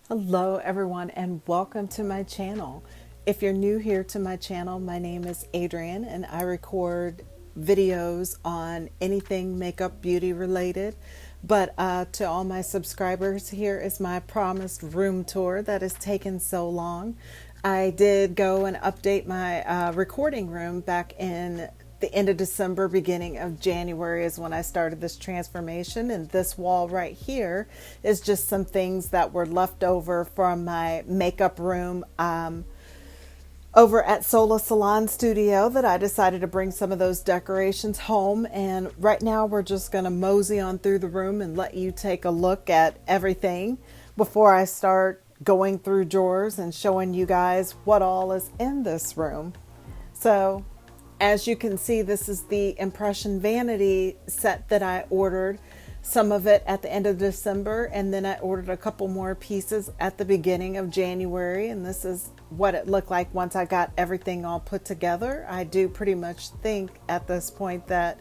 Hello everyone and welcome to my channel. If you're new here to my channel, my name is Adrienne and I record videos on anything makeup beauty related. But to all my subscribers, here is my promised room tour that has taken so long. I did go and update my recording room back in the end of December, beginning of January is when I started this transformation. And this wall right here is just some things that were left over from my makeup room over at Sola Salon Studio that I decided to bring some of those decorations home. And right now we're just going to mosey on through the room and let you take a look at everything before I start going through drawers and showing you guys what all is in this room. So as you can see, this is the Impression Vanity set that I ordered. Some of it at the end of December, and then I ordered a couple more pieces at the beginning of January. And this is what it looked like once I got everything all put together. I do pretty much think at this point that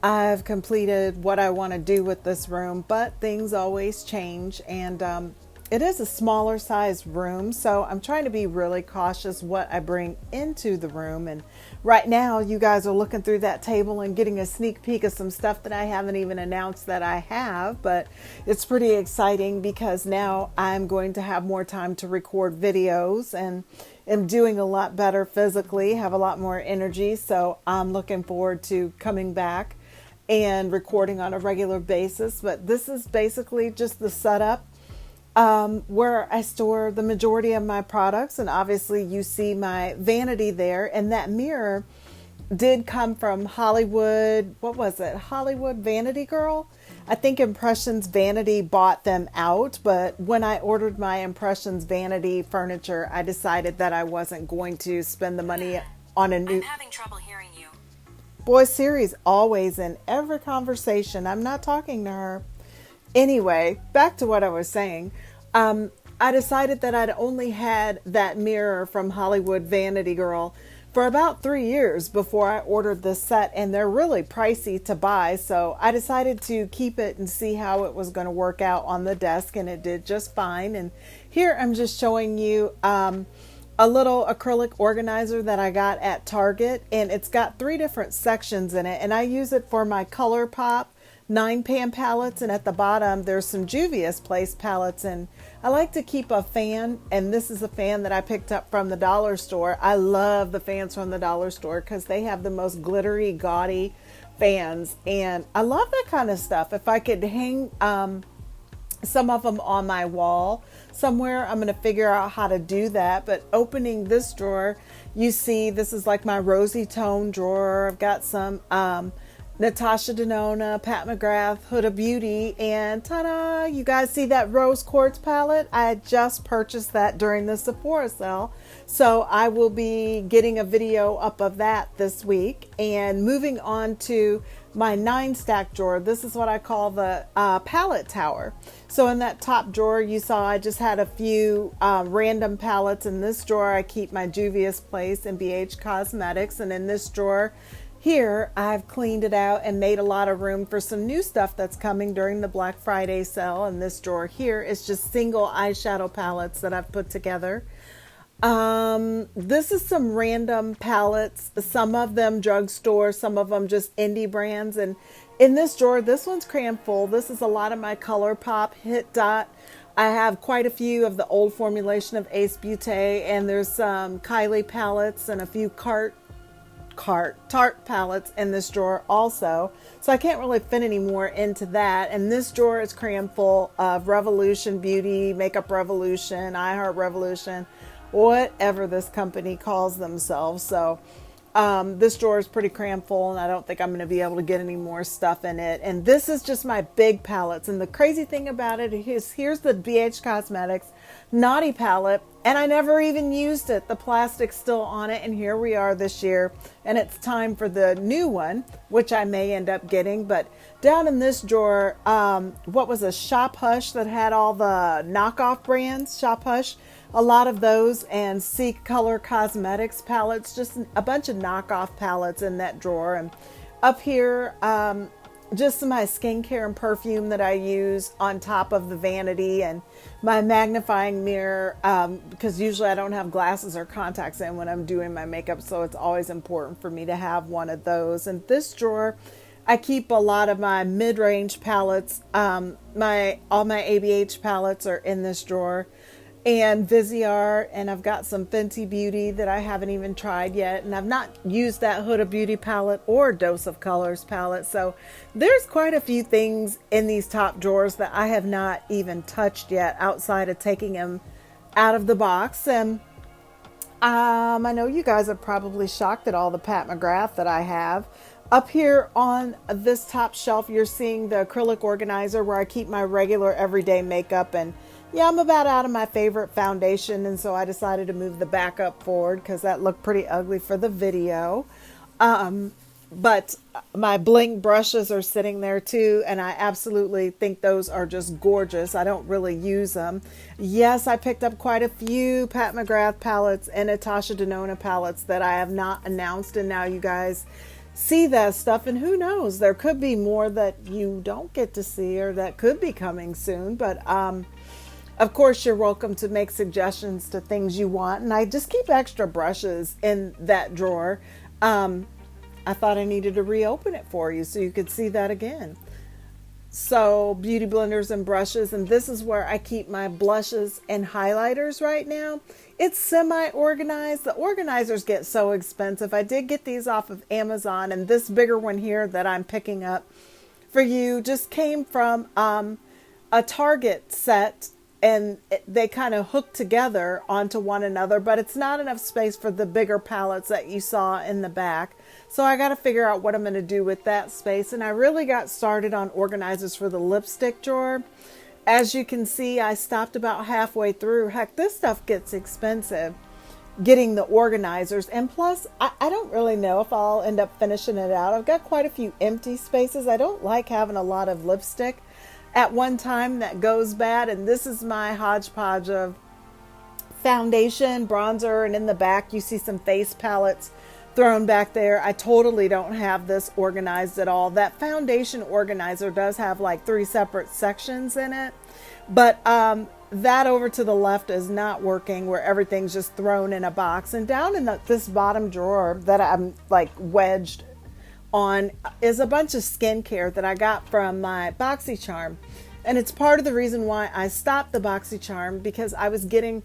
I've completed what I want to do with this room, but things always change. And it is a smaller size room, so I'm trying to be really cautious what I bring into the room. And right now you guys are looking through that table and getting a sneak peek of some stuff that I haven't even announced that I have, but it's pretty exciting because now I'm going to have more time to record videos and am doing a lot better physically, have a lot more energy. So I'm looking forward to coming back and recording on a regular basis. But this is basically just the setup where I store the majority of my products. And obviously you see my vanity there, and that mirror did come from Hollywood. What was it? Hollywood Vanity Girl? I think Impressions Vanity bought them out, but when I ordered my Impressions Vanity furniture, I decided that I wasn't going to spend the money on a new... I'm having trouble hearing you. Boy, Siri's always in every conversation. I'm not talking to her. Anyway, back to what I was saying. I decided that I'd only had that mirror from Hollywood Vanity Girl for about 3 years before I ordered this set, and they're really pricey to buy. So I decided to keep it and see how it was going to work out on the desk, and it did just fine. And here I'm just showing you a little acrylic organizer that I got at Target, and it's got 3 different sections in it, and I use it for my ColourPop 9-pan palettes, and at the bottom there's some Juvia's Place palettes. And I like to keep a fan, and this is a fan that I picked up from the dollar store. I love the fans from the dollar store because they have the most glittery, gaudy fans, and I love that kind of stuff. If I could hang some of them on my wall somewhere, I'm going to figure out how to do that. But opening this drawer, you see this is like my rosy tone drawer. I've got some Natasha Denona, Pat McGrath, Huda Beauty, and ta-da! You guys see that rose quartz palette? I had just purchased that during the Sephora sale, so I will be getting a video up of that this week. And moving on to my 9-stack drawer, this is what I call the Pallet Tower. So in that top drawer you saw I just had a few random palettes. In this drawer I keep my Juvia's Place and BH Cosmetics, and in this drawer here, I've cleaned it out and made a lot of room for some new stuff that's coming during the Black Friday sale. And this drawer here is just single eyeshadow palettes that I've put together. This is some random palettes, some of them drugstore, some of them just indie brands. And in this drawer, this one's crammed full. This is a lot of my ColourPop Hit Dot. I have quite a few of the old formulation of Ace Beauté, and there's some Kylie palettes and a few Tarte palettes in this drawer also. So I can't really fit any more into that. And this drawer is crammed full of Revolution Beauty, Makeup Revolution, I Heart Revolution, whatever this company calls themselves. So this drawer is pretty crammed full, and I don't think I'm going to be able to get any more stuff in it. And this is just my big palettes. And the crazy thing about it is here's the BH Cosmetics Naughty palette, and I never even used it. The plastic's still on it, and here we are this year, and it's time for the new one, which I may end up getting. But down in this drawer, what was a Shop Hush that had all the knockoff brands, Shop Hush, a lot of those, and Seek Color Cosmetics palettes, just a bunch of knockoff palettes in that drawer. And up here, just my skincare and perfume that I use on top of the vanity, and my magnifying mirror, because usually I don't have glasses or contacts in when I'm doing my makeup, so it's always important for me to have one of those. And this drawer, I keep a lot of my mid-range palettes. All my ABH palettes are in this drawer, and Viseart, and I've got some Fenty Beauty that I haven't even tried yet, and I've not used that Huda Beauty palette or Dose of Colors palette. So there's quite a few things in these top drawers that I have not even touched yet outside of taking them out of the box. And I know you guys are probably shocked at all the Pat McGrath that I have. Up here on this top shelf, you're seeing the acrylic organizer where I keep my regular everyday makeup. And yeah, I'm about out of my favorite foundation, and so I decided to move the backup forward because that looked pretty ugly for the video. But my bling brushes are sitting there too, and I absolutely think those are just gorgeous. I don't really use them. Yes, I picked up quite a few Pat McGrath palettes and Natasha Denona palettes that I have not announced, and now you guys see that stuff, and who knows, there could be more that you don't get to see or that could be coming soon. But of course, you're welcome to make suggestions to things you want. And I just keep extra brushes in that drawer. I thought I needed to reopen it for you so you could see that again. So beauty blenders and brushes. And this is where I keep my blushes and highlighters right now. It's semi-organized. The organizers get so expensive. I did get these off of Amazon. And this bigger one here that I'm picking up for you just came from a Target set. And they kind of hook together onto one another, but it's not enough space for the bigger palettes that you saw in the back. So I got to figure out what I'm going to do with that space. And I really got started on organizers for the lipstick drawer. As you can see, I stopped about halfway through. Heck, this stuff gets expensive getting the organizers. And plus, I don't really know if I'll end up finishing it out. I've got quite a few empty spaces. I don't like having a lot of lipstick at one time that goes bad. And this is my hodgepodge of foundation, bronzer, and in the back you see some face palettes thrown back there. I totally don't have this organized at all. That foundation organizer does have like 3 separate sections in it, but that over to the left is not working, where everything's just thrown in a box. And down in this bottom drawer that I'm like wedged on is a bunch of skincare that I got from my BoxyCharm. And it's part of the reason why I stopped the BoxyCharm, because I was getting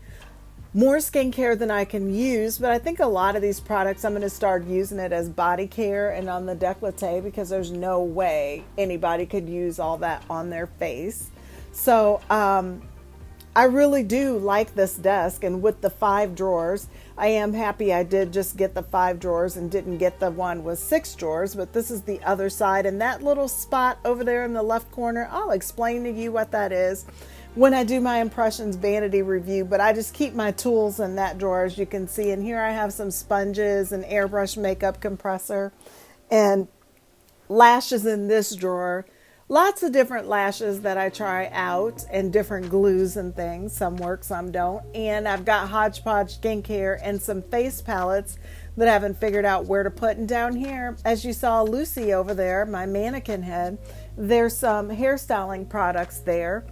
more skincare than I can use. But I think a lot of these products, I'm going to start using it as body care and on the décolleté, because there's no way anybody could use all that on their face. So I really do like this desk, and with the 5 drawers, I am happy I did just get the 5 drawers and didn't get the one with 6 drawers, but this is the other side. And that little spot over there in the left corner, I'll explain to you what that is when I do my impressions vanity review, but I just keep my tools in that drawer, as you can see. And here I have some sponges, and airbrush makeup compressor, and lashes in this drawer. Lots of different lashes that I try out, and different glues and things. Some work, some don't. And I've got hodgepodge skincare and some face palettes that I haven't figured out where to put. And down here, as you saw Lucy over there, my mannequin head, there's some hairstyling products there.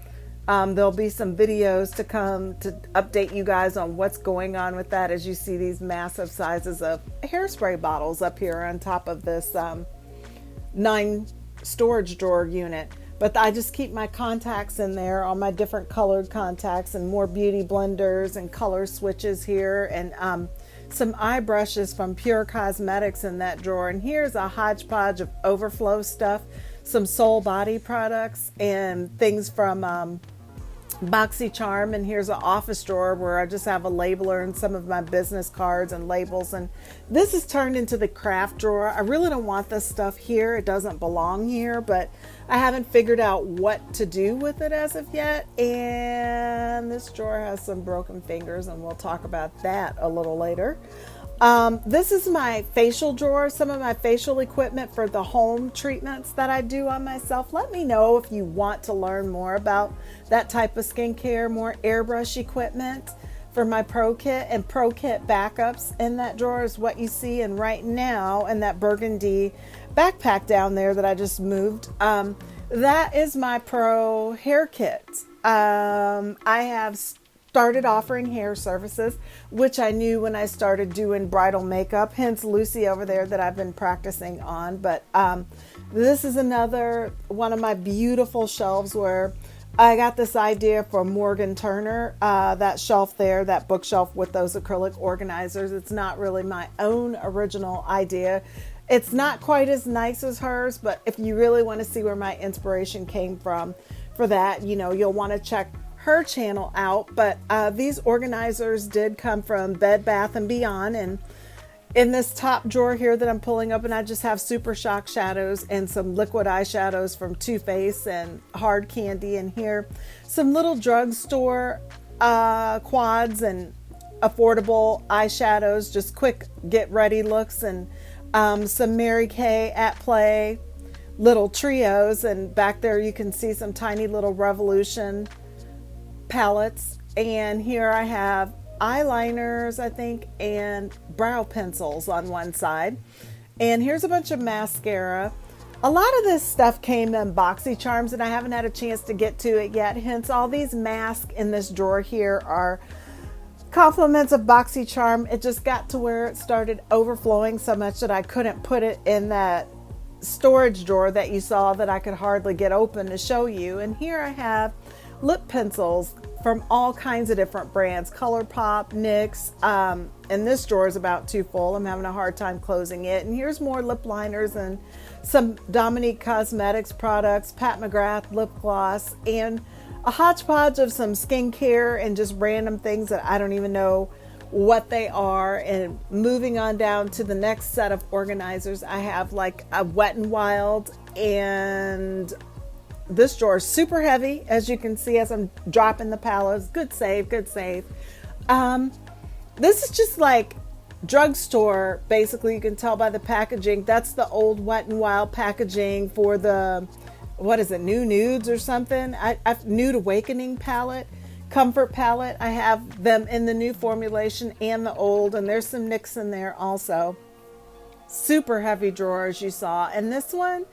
There'll be some videos to come to update you guys on what's going on with that, as you see these massive sizes of hairspray bottles up here on top of this 9 storage drawer unit. But I just keep my contacts in there, all my different colored contacts, and more beauty blenders and color switches here, and some eye brushes from Pure Cosmetics in that drawer. And here's a hodgepodge of overflow stuff, some Soul Body products and things from BoxyCharm. And here's an office drawer where I just have a labeler and some of my business cards and labels. And this is turned into the craft drawer. I really don't want this stuff here. It doesn't belong here, but I haven't figured out what to do with it as of yet. And this drawer has some broken fingers, and we'll talk about that a little later. This is my facial drawer, some of my facial equipment for the home treatments that I do on myself. Let me know if you want to learn more about that type of skincare, more airbrush equipment for my Pro Kit, and Pro Kit backups in that drawer is what you see. And right now in that burgundy backpack down there that I just moved. That is my pro hair kit. I have started offering hair services, which I knew when I started doing bridal makeup, hence Lucy over there that I've been practicing on. But this is another one of my beautiful shelves where I got this idea from Morgan Turner, that shelf there, that bookshelf with those acrylic organizers. It's not really my own original idea. It's not quite as nice as hers, but if you really want to see where my inspiration came from for that, you know, you'll want to check her channel out. But these organizers did come from Bed Bath & Beyond, and in this top drawer here that I'm pulling open, I just have Super Shock shadows and some liquid eyeshadows from Too Faced and Hard Candy in here. Some little drugstore quads and affordable eyeshadows, just quick get ready looks, and some Mary Kay at Play little trios. And back there you can see some tiny little Revolution palettes. And here I have eyeliners, I think, and brow pencils on one side. And here's a bunch of mascara. A lot of this stuff came in boxy charms, and I haven't had a chance to get to it yet. Hence, all these masks in this drawer here are compliments of BoxyCharm. It just got to where it started overflowing so much that I couldn't put it in that storage drawer that you saw that I could hardly get open to show you. And here I have lip pencils from all kinds of different brands, ColourPop, NYX, and this drawer is about too full. I'm having a hard time closing it. And here's more lip liners and some Dominique Cosmetics products, Pat McGrath lip gloss, and a hodgepodge of some skincare and just random things that I don't even know what they are. And moving on down to the next set of organizers, I have like a Wet n Wild, and this drawer is super heavy, as you can see as I'm dropping the palettes. Good save, good save. This is just like drugstore, basically. You can tell by the packaging. That's the old Wet n Wild packaging for the, what is it, New Nudes or something? Nude Awakening palette, Comfort palette. I have them in the new formulation and the old, and there's some NYX in there also. Super heavy drawer, as you saw. And this one,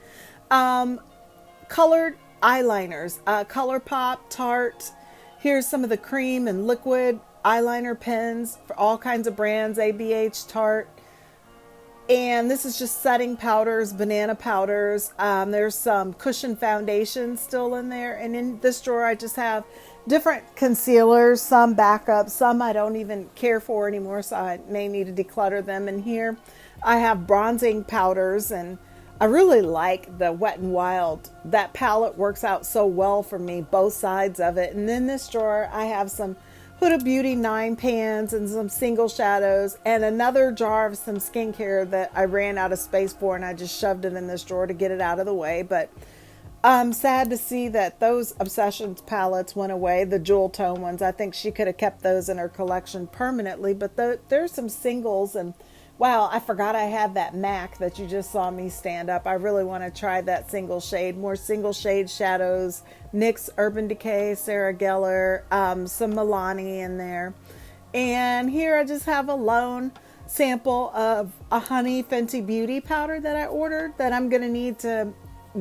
colored eyeliners, ColourPop, Tarte. Here's some of the cream and liquid eyeliner pens for all kinds of brands, ABH, Tarte. And this is just setting powders, banana powders. There's some cushion foundation still in there. And in this drawer, I just have different concealers, some backup, some I don't even care for anymore, so I may need to declutter them. And here I have bronzing powders, and I really like the Wet n Wild. That palette works out so well for me, both sides of it. And in this drawer, I have some Huda Beauty 9 pans and some single shadows, and another jar of some skincare that I ran out of space for, and I just shoved it in this drawer to get it out of the way. But I'm sad to see that those Obsessions palettes went away, the jewel tone ones. I think she could have kept those in her collection permanently, but there's some singles. And wow, I forgot I had that MAC that you just saw me stand up. I really want to try that single shade. More single shade shadows. NYX, Urban Decay, Sarah Gellar, some Milani in there. And here I just have a lone sample of a Honey Fenty Beauty powder that I ordered that I'm going to need to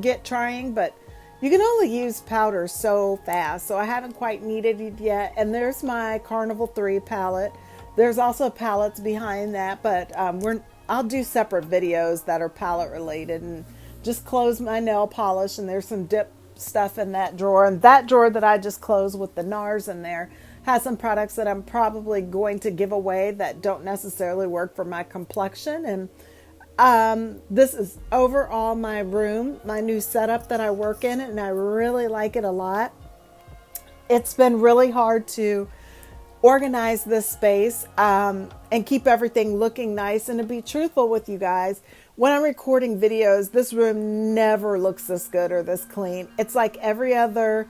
get trying. But you can only use powder so fast, so I haven't quite needed it yet. And there's my Carnival 3 palette. There's also palettes behind that, but I'll do separate videos that are palette related. And just close my nail polish, and there's some dip stuff in that drawer. And that drawer that I just closed with the NARS in there has some products that I'm probably going to give away that don't necessarily work for my complexion. And this is overall my room, my new setup that I work in, and I really like it a lot. It's been really hard to organize this space and keep everything looking nice. And to be truthful with you guys, when I'm recording videos, this room never looks this good or this clean. It's like every other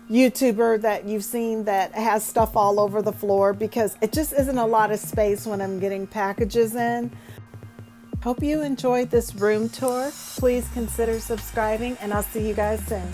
YouTuber that you've seen that has stuff all over the floor, because it just isn't a lot of space when I'm getting packages in. Hope you enjoyed this room tour. Please consider subscribing, and I'll see you guys soon.